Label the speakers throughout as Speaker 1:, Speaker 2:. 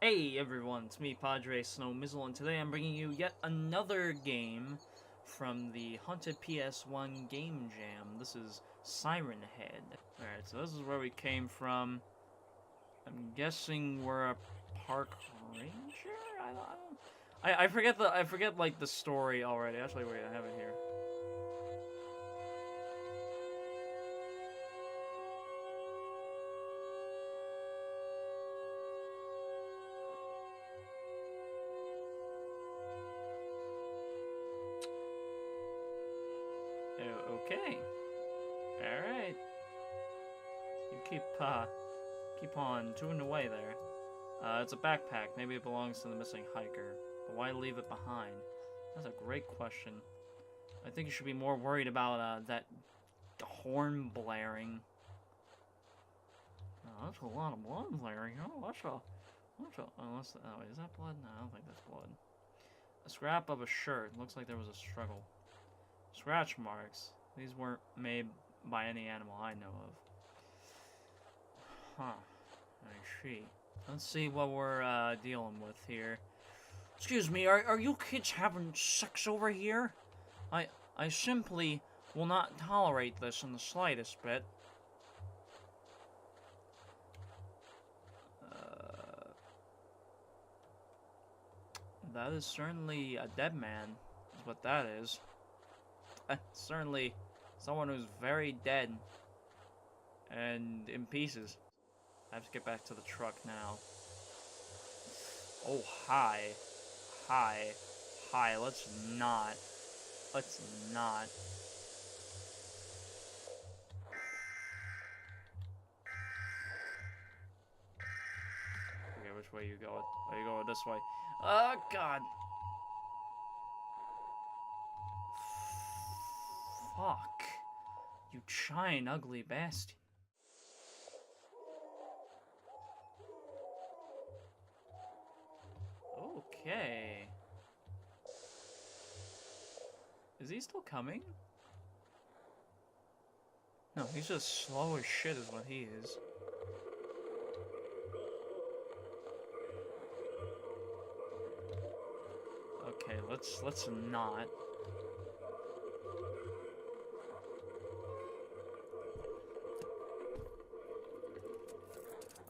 Speaker 1: Hey everyone, it's me, Padre Snowmizzle, and today I'm bringing you yet another game from the Haunted PS1 Game Jam. This is Siren Head. Alright, so this is where we came from. I'm guessing we're a park ranger? I forget like the story already. Actually, wait, I have it here. Okay. Alright. You keep on chewing away there. It's a backpack. Maybe it belongs to the missing hiker. But why leave it behind? That's a great question. I think you should be more worried about, that horn blaring. Oh, that's a lot of blood blaring. Oh, unless, oh, wait, is that blood? No, I don't think that's blood. A scrap of a shirt. Looks like there was a struggle. Scratch marks. These weren't made by any animal I know of. Huh. I see. Let's see what we're dealing with here. Excuse me, are you kids having sex over here? I simply will not tolerate this in the slightest bit. That is certainly a dead man, is what that is. Certainly someone who's very dead and in pieces. I have to get back to the truck now. Oh, hi. Let's not. Okay, which way you going? Are you going this way? Oh, God. Fuck. You giant ugly bastard. Okay. Is he still coming? No, he's just slow as shit is what he is. Okay, let's not.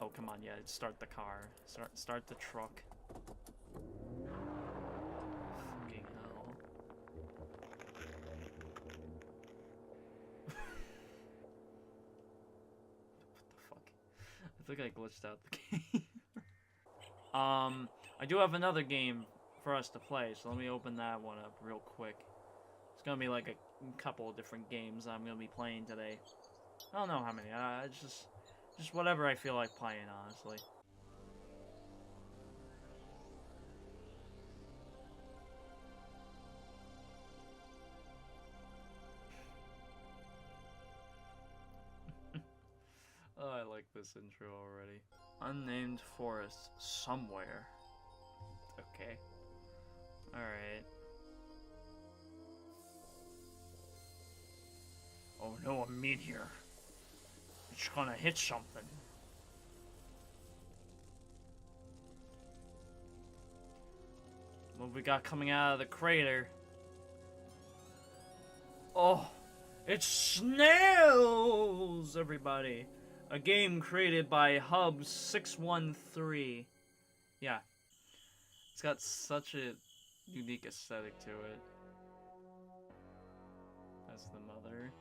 Speaker 1: Oh, come on, yeah, start the car. Start the truck. Fucking hell. What the fuck? I think I glitched out the game. I do have another game for us to play, so let me open that one up real quick. It's gonna be like a couple of different games I'm gonna be playing today. I don't know how many, just whatever I feel like playing, honestly. Oh, I like this intro already. Unnamed forest somewhere. Okay. Alright. Oh no, a meteor. It's gonna hit something. What we got coming out of the crater? Oh, it's Snails, everybody. A game created by Hub 613. Yeah. It's got such a unique aesthetic to it. That's the mother,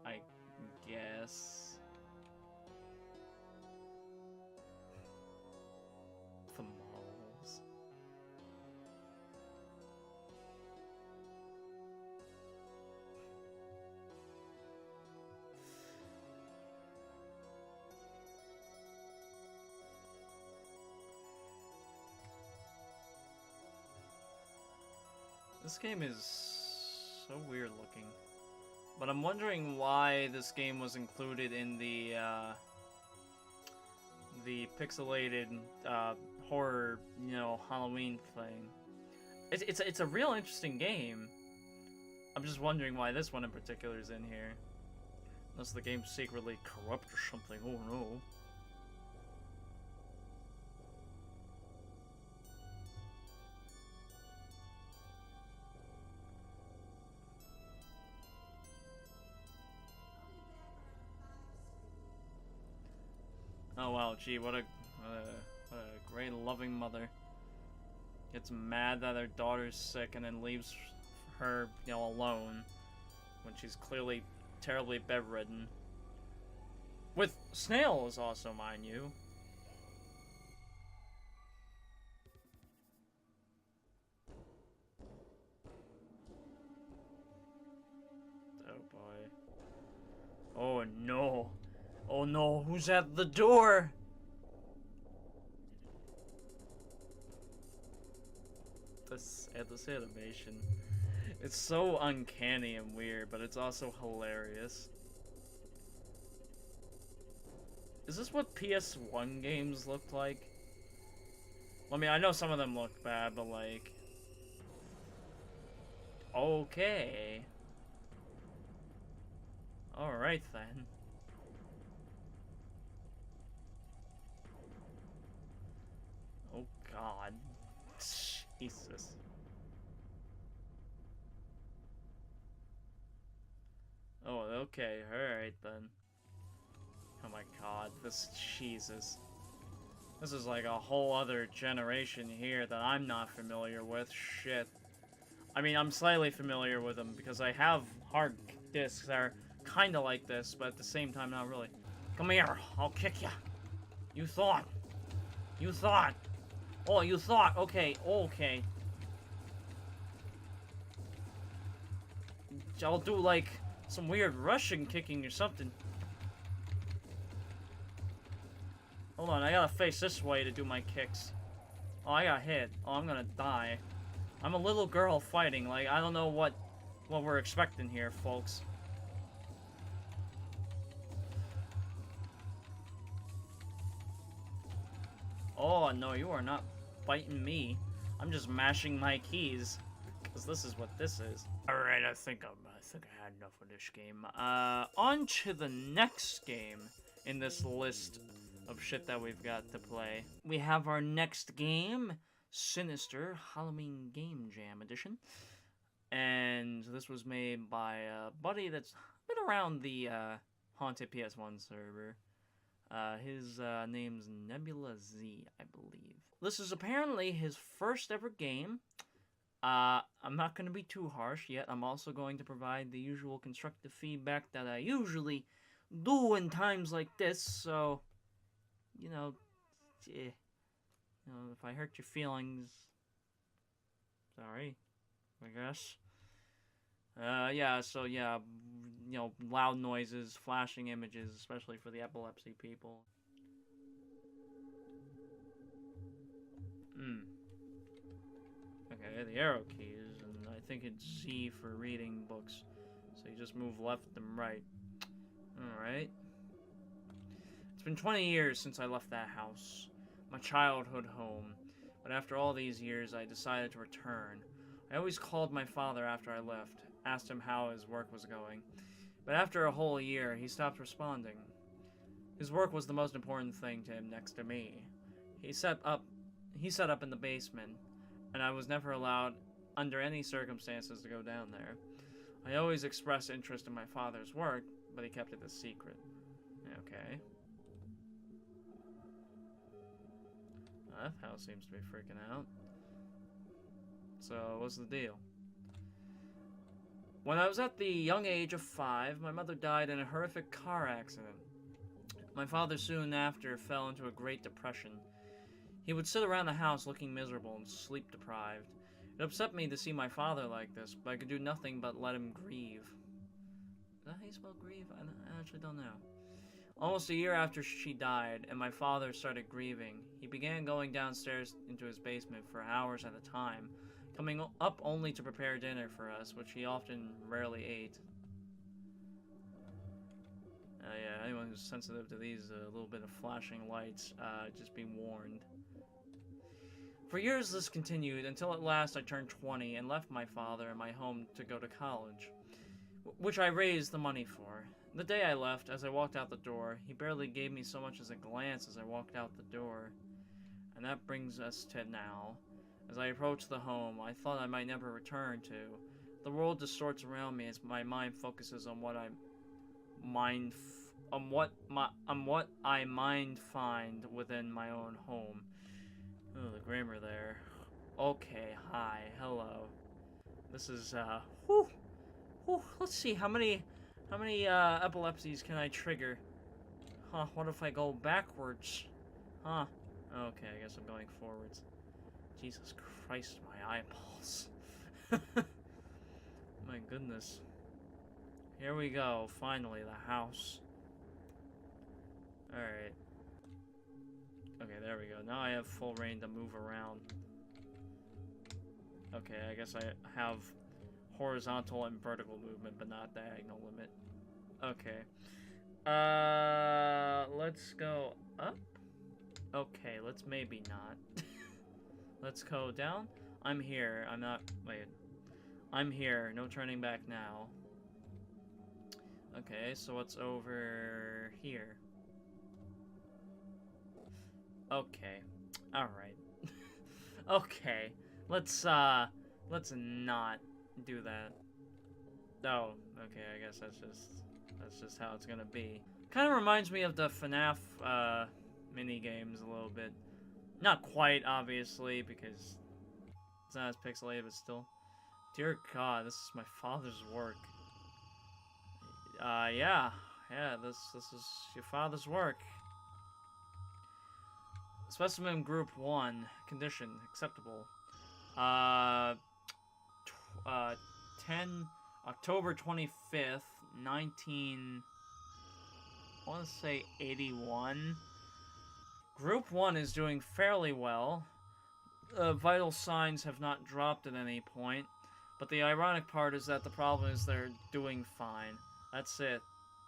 Speaker 1: I guess. The models. This game is so weird looking. But I'm wondering why this game was included in the pixelated horror, you know, Halloween thing. It's a real interesting game. I'm just wondering why this one in particular is in here. Unless the game's secretly corrupt or something. Oh no. Wow, gee, what a great loving mother. Gets mad that her daughter's sick and then leaves her, you know, alone when she's clearly terribly bedridden. With Snails also, mind you. Oh boy. Oh no. Oh no, who's at the door? This animation. It's so uncanny and weird, but it's also hilarious. Is this what PS1 games looked like? I mean, I know some of them look bad, but like... Okay. Alright then. Oh god. Jesus. Oh, okay, alright then. Oh my god, Jesus. This is like a whole other generation here that I'm not familiar with. Shit. I mean, I'm slightly familiar with them because I have hard discs that are kind of like this, but at the same time, not really. Come here, I'll kick ya. You thought. You thought. Oh, you thought. Okay, okay. I'll do like some weird Russian kicking or something. Hold on, I gotta face this way to do my kicks. Oh, I got hit. Oh, I'm gonna die. I'm a little girl fighting. Like, I don't know what we're expecting here, folks. Oh, no, you are not fighting me. I'm just mashing my keys. Because this is what this is. Alright, I think I had enough of this game. On to the next game in this list of shit that we've got to play. We have our next game, Sinister Halloween Game Jam Edition. And this was made by a buddy that's been around the Haunted PS1 server. His name's Nebula Z, I believe. This is apparently his first ever game. I'm not going to be too harsh yet. I'm also going to provide the usual constructive feedback that I usually do in times like this, so... You know, if I hurt your feelings, sorry, I guess. Yeah, so yeah, you know, loud noises, flashing images, especially for the epilepsy people. Okay, the arrow keys, and I think it's Z for reading books. So you just move left and right. Alright. It's been 20 years since I left that house, my childhood home, but after all these years I decided to return. I always called my father after I left, asked him how his work was going, but after a whole year he stopped responding. His work was the most important thing to him next to me. He set up in the basement, and I was never allowed under any circumstances to go down there. I always expressed interest in my father's work, but he kept it a secret. Okay. That house seems to be freaking out. So, what's the deal? When I was at the young age of 5, my mother died in a horrific car accident. My father soon after fell into a great depression. He would sit around the house looking miserable and sleep deprived. It upset me to see my father like this, but I could do nothing but let him grieve. Is that how you spell grieve? I actually don't know. Almost a year after she died, and my father started grieving, he began going downstairs into his basement for hours at a time, coming up only to prepare dinner for us, which he often rarely ate. Yeah, anyone who's sensitive to these little bit of flashing lights, just be warned. For years this continued, until at last I turned 20 and left my father and my home to go to college, which I raised the money for. The day I left, as I walked out the door, he barely gave me so much as a glance as I walked out the door. And that brings us to now. As I approach the home I thought I might never return to, the world distorts around me as my mind focuses on what what I mind find within my own home. Oh, the grammar there. Okay, hi, hello. This is whew, whew, let's see how many epilepsies can I trigger? Huh, what if I go backwards? Huh. Okay, I guess I'm going forwards. Jesus Christ, my eyeballs. My goodness. Here we go, finally, the house. Alright. Okay, there we go. Now I have full reign to move around. Okay, I guess I have horizontal and vertical movement, but not diagonal limit. Okay. Let's go up? Okay, let's maybe not. Let's go down. I'm here. I'm not... Wait. I'm here. No turning back now. Okay, so what's over here? Okay. Alright. Okay. Let's not do that. Oh, okay, I guess that's just how it's gonna be. Kind of reminds me of the FNAF, mini-games a little bit. Not quite, obviously, because it's not as pixelated, but still. Dear God, this is my father's work. Yeah, this is your father's work. Specimen Group 1, condition, acceptable. October 25th, I want to say 81. Group 1 is doing fairly well. Vital signs have not dropped at any point, but the ironic part is that the problem is they're doing fine. That's it.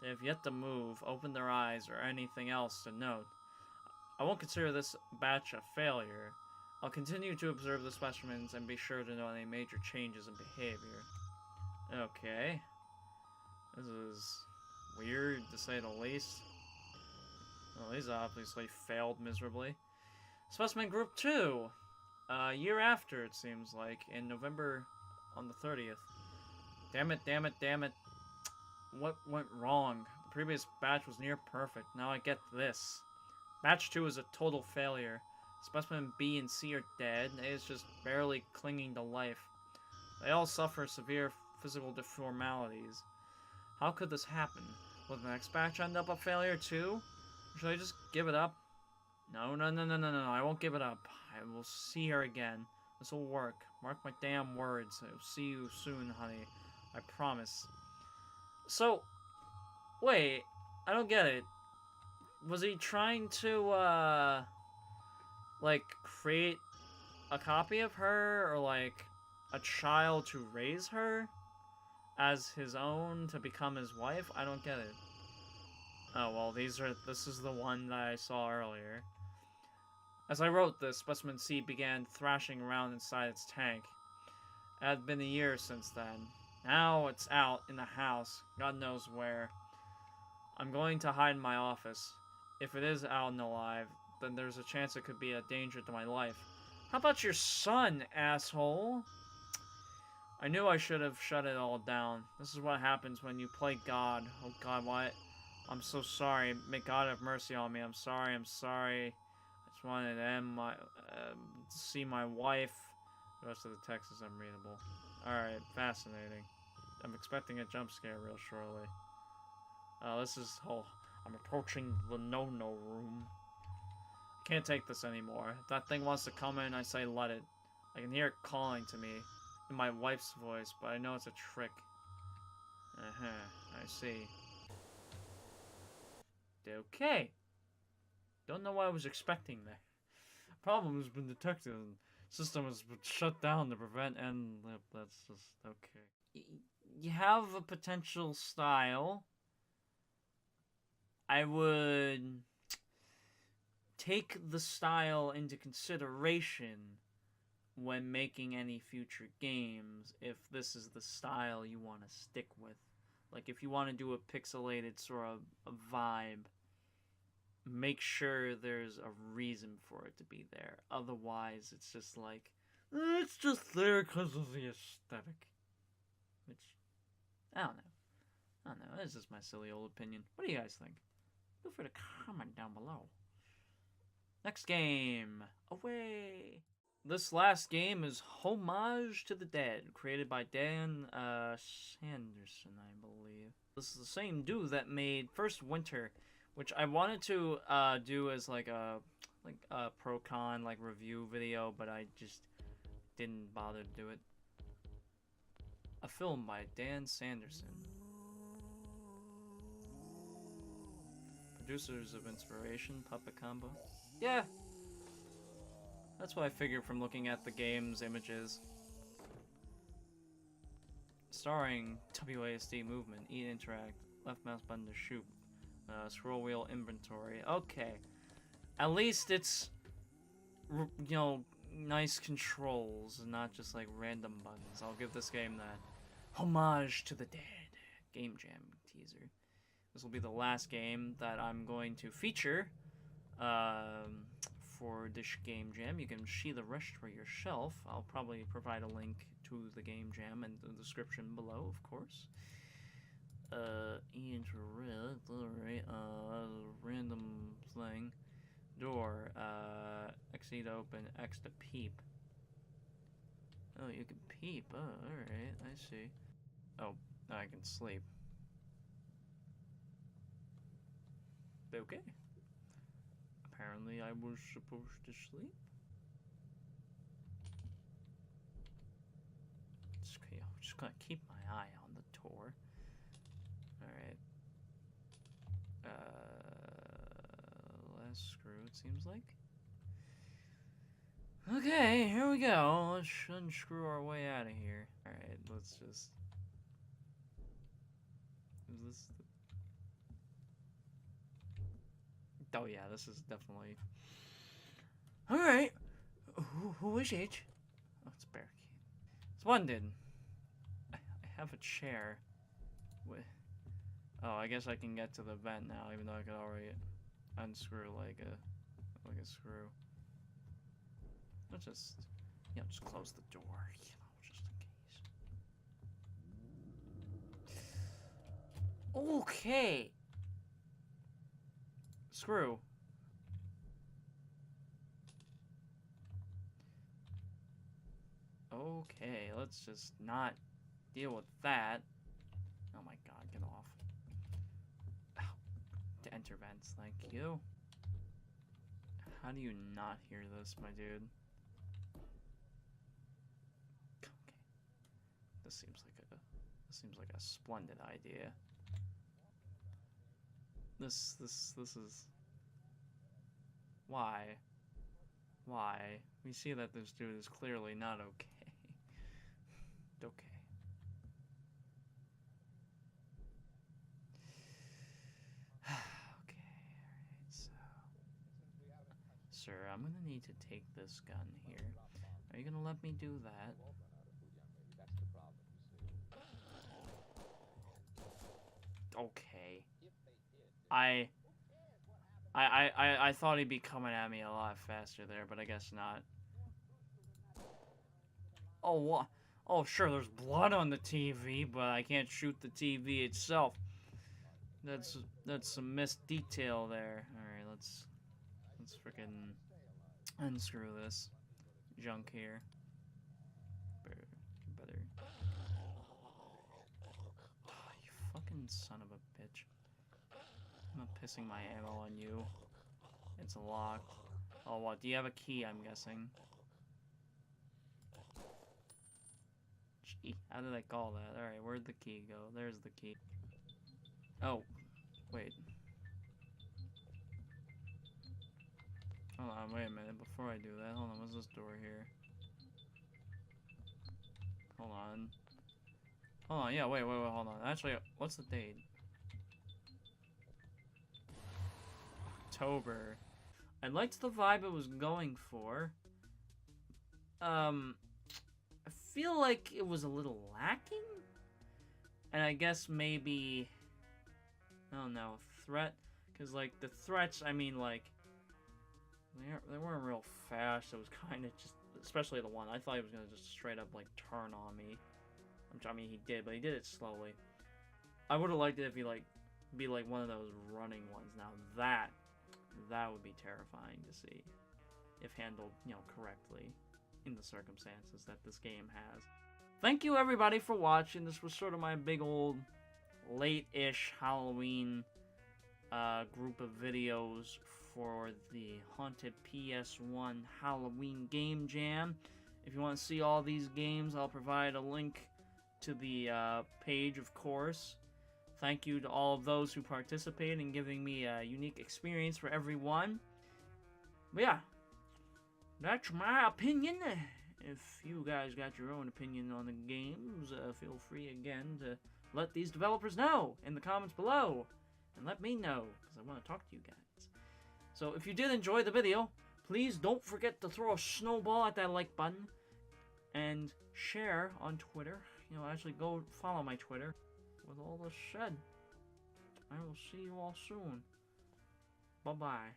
Speaker 1: They have yet to move, open their eyes, or anything else to note. I won't consider this batch a failure. I'll continue to observe the specimens and be sure to note any major changes in behavior. Okay. This is weird, to say the least. Well, these obviously failed miserably. Specimen Group 2! A year after, it seems like, in November on the 30th. Damn it, damn it, damn it. What went wrong? The previous batch was near perfect. Now I get this. Batch 2 is a total failure. Specimen B and C are dead. A is just barely clinging to life. They all suffer severe physical deformalities. How could this happen? Will the next batch end up a failure too? Or should I just give it up? No, I won't give it up. I will see her again. This will work. Mark my damn words. I will see you soon, honey. I promise. So, wait. I don't get it. Was he trying to, like, create a copy of her, or, like, a child to raise her as his own to become his wife? I don't get it. Oh, well, this is the one that I saw earlier. As I wrote this, Specimen C began thrashing around inside its tank. It had been a year since then. Now it's out in the house, God knows where. I'm going to hide in my office. If it is out and alive, then there's a chance it could be a danger to my life. How about your son, asshole? I knew I should have shut it all down. This is what happens when you play God. Oh God, what? I'm so sorry. May God have mercy on me. I'm sorry. I just wanted to end my, see my wife. The rest of the text is unreadable. Alright, fascinating. I'm expecting a jump scare real shortly. This is whole... I'm approaching the no-no room. Can't take this anymore. If that thing wants to come in, I say let it. I can hear it calling to me in my wife's voice, but I know it's a trick. I see. Okay. Don't know what I was expecting there. Problem has been detected and system has been shut down to prevent that's just okay. You have a potential style. I would take the style into consideration when making any future games, if this is the style you want to stick with. Like, if you want to do a pixelated sort of a vibe, make sure there's a reason for it to be there. Otherwise, it's just like, it's just there because of the aesthetic. Which, I don't know. That's just my silly old opinion. What do you guys think? Feel free to comment down below. Next game. Away. This last game is Homage to the Dead, created by Dan Sanderson, I believe. This is the same dude that made First Winter, which I wanted to do as like a pro-con review video, but I just didn't bother to do it. A film by Dan Sanderson. Producers of Inspiration, Puppet Combo. Yeah! That's what I figured from looking at the game's images. Starring WASD movement, eat, interact, left mouse button to shoot, scroll wheel inventory. Okay. At least it's, you know, nice controls and not just like random buttons. I'll give this game that. Homage to the Dead Game Jam teaser. This will be the last game that I'm going to feature for this Game Jam. You can see the rest for yourself. I'll probably provide a link to the Game Jam in the description below, of course. Interact, alright, random thing. Door, exit open, X to peep. Oh, you can peep. Oh, alright, I see. Oh, I can sleep. Okay. Apparently I was supposed to sleep. Just gonna keep my eye on the tour. Alright. Last screw, it seems like. Okay, here we go. Let's unscrew our way out of here. Alright, let's just... Is this the... Oh yeah, this is definitely... Alright. Who is it? Oh, it's Barricade. Splendid. I have a chair. With... Oh, I guess I can get to the vent now, even though I could already unscrew like a screw. Let's just, you know, just close the door, you know, just in case. Okay. Screw. Okay, let's just not deal with that. Oh my god, get off. Ow. To enter vents, thank you. How do you not hear this, my dude? Okay. This seems like a splendid idea. This is... Why? Why? We see that this dude is clearly not okay. Okay. Okay, alright, so... Sir, I'm gonna need to take this gun here. Are you gonna let me do that? Okay. I thought he'd be coming at me a lot faster there, but I guess not. Oh, what? Oh, sure, there's blood on the TV, but I can't shoot the TV itself. That's some missed detail there. Alright, let's frickin' unscrew this junk here. Better. Oh, you fucking son of a bitch. I'm not pissing my ammo on you. It's locked. Oh, what? Do you have a key, I'm guessing? Gee, how did I call that? Alright, where'd the key go? There's the key. Oh, wait. Hold on, wait a minute. Before I do that, hold on. What's this door here? Hold on. Hold on, yeah, wait, hold on. Actually, what's the date? October. I liked the vibe it was going for. I feel like it was a little lacking? And I guess maybe... I don't know, threat? Because, like, the threats, I mean, like... They weren't real fast. It was kind of just... Especially the one. I thought he was going to just straight up, like, turn on me. I mean, he did, but he did it slowly. I would have liked it if he, like, be like one of those running ones. Now that would be terrifying to see if handled, you know, correctly in the circumstances that this game has. Thank you everybody for watching. This was sort of my big old late-ish Halloween group of videos for the Haunted PS1 Halloween Game Jam. If you want to see all these games, I'll provide a link to the page, of course. Thank you to all of those who participated in giving me a unique experience for everyone. But yeah, that's my opinion. If you guys got your own opinion on the games, feel free again to let these developers know in the comments below. And let me know, because I want to talk to you guys. So if you did enjoy the video, please don't forget to throw a snowball at that like button. And share on Twitter. You know, actually go follow my Twitter. With all this said, I will see you all soon. Bye-bye.